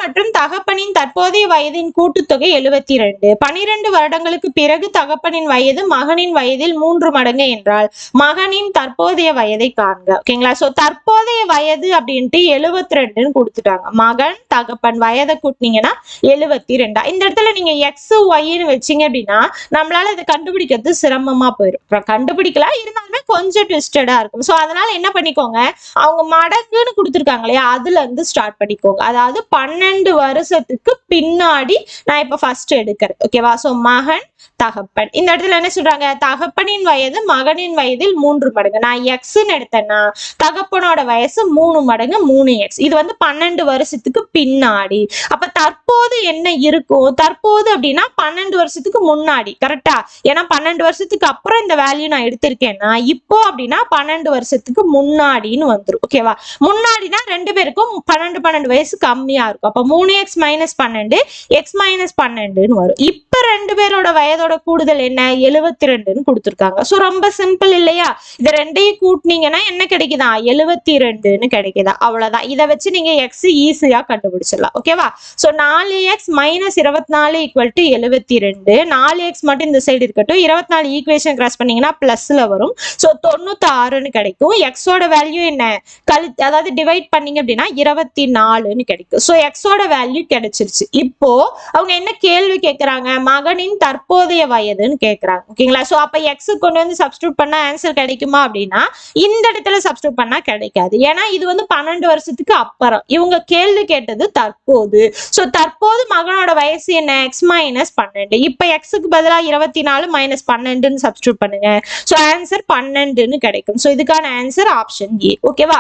மற்றும் தகப்பனின் தற்போதைய வயதின் கூட்டுத்தொகை 72. 12 வருடங்களுக்கு பிறகு தகப்பனின் வயது மகனின் வயதில் 3 மடங்கு என்றால் மகனின் தற்போதைய வயதை காண்க. ஓகேங்களா? சோ தற்போதைய வயது அப்படின்ட்டு 72ன்னு கொடுத்துட்டாங்க. மகன் தகப்பன் வயதை கூட்டினீங்கன்னா 72. இந்த இடத்துல நீங்க எக்ஸ் ஒய்ன்னு வச்சீங்க அப்படின்னா நம்மளால இதை கண்டுபிடிக்கிறது சிரமமா போயிடும். கண்டுபிடிக்கலாம், இருந்தாலுமே கொஞ்சம் ட்விஸ்டடா இருக்கும். சோ அதனால என்ன பண்ணிக்கோங்க, அவங்க மடங்குன்னு கொடுத்துருக்காங்க இல்லையா, அதுல இருந்து ஸ்டார்ட் பண்ணிக்கோங்க. அதாவது 12 வருஷத்துக்கு பின்னாடி நான் இப்ப ஃபர்ஸ்ட் எடுக்கிறேன். ஓகேவா? சோ மகன் தகப்பன், இந்த இடத்துல என்ன சொல்றாங்க, தகப்பனின் வயது மகனின் வயதில் 3 மடங்கு. நான் எக்ஸ்ன்னு எடுத்தேன்னா தகப்பனோட வயசு 3 மடங்கு 3x. இது வந்து 12 வருஷத்துக்கு பின்னாடி. அப்ப தற்போது என்ன இருக்கும், தற்போது அப்படின்னா 12 வருஷத்துக்கு முன்னாடி. கரெக்டா? ஏன்னா 12 வருஷத்துக்கு அப்புறம் இந்த வேல்யூ நான் எடுத்திருக்கேன்னா இப்போ அப்படின்னா 12 வருஷத்துக்கு முன்னாடின்னு வந்துரும். ஓகேவா? முன்னாடினா ரெண்டு பேருக்கும் 12 வயசு கம்மியா இருக்கும். அப்ப 3x - 12 x - 12ன்னு வரும். இப்ப ரெண்டு பேரோட வயதோட கூடுதல் என்ன, 72ன்னு கொடுத்துருக்காங்க. சோ ரொம்ப சிம்பிள் இல்லையா? இது ரெண்டையும் கூட்டினீங்கன்னா என்ன கிடைக்குதா, 72ன்னு கிடைக்குதா? அவ்வளவுதான். இதை வச்சு நீங்க எக்ஸ் ஈஸியா கண்டுபிடிச்சிடலாம். ஓகேவா? So 4x - 24 = 72. 4x மட்டும் இந்த சைடு இருக்கட்டும். 24 ஈக்குவேஷன் கிராஸ் பண்ணீங்கன்னா பிளஸ்ல வரும். சோ 96ன்னு கிடைக்கும். எக்ஸோட வேல்யூ என்ன, அதாவது டிவைட் பண்ணீங்க அப்படின்னா 24ன்னு கிடைக்கும். சோ எக்ஸோட வேல்யூ கிடைச்சிருச்சு. இப்போ அவங்க என்ன கேள்வி கேட்கறாங்க, மகனின் தற்போதைய வயதுன்னு கேட்கறாங்க. ஓகேங்களா? சோ அப்ப எக்ஸ் கொண்டு வந்து சப்ஸ்டிட்யூட் பண்ணா ஆன்சர் கிடைக்குமா அப்படின்னா இந்த இடத்துல சப்ஸ்டிட்யூட் பண்ணா கிடைக்காது. ஏன்னா இது வந்து 12 வருஷத்துக்கு அப்புறம். இவங்க கேள்வி கேட்டது தற்போது. சோ தற்போது மகனோட வயசு என்ன, எக்ஸ் - 12. இப்ப எக்ஸுக்கு பதிலா 24 - 12ன்னு சப்ஸ்டிட்யூட் பண்ணுங்க. சோ ஆன்சர் 12ன்னு கிடைக்கும். சோ இதுக்கான ஆன்சர் ஆப்ஷன் ஏ. ஓகேவா?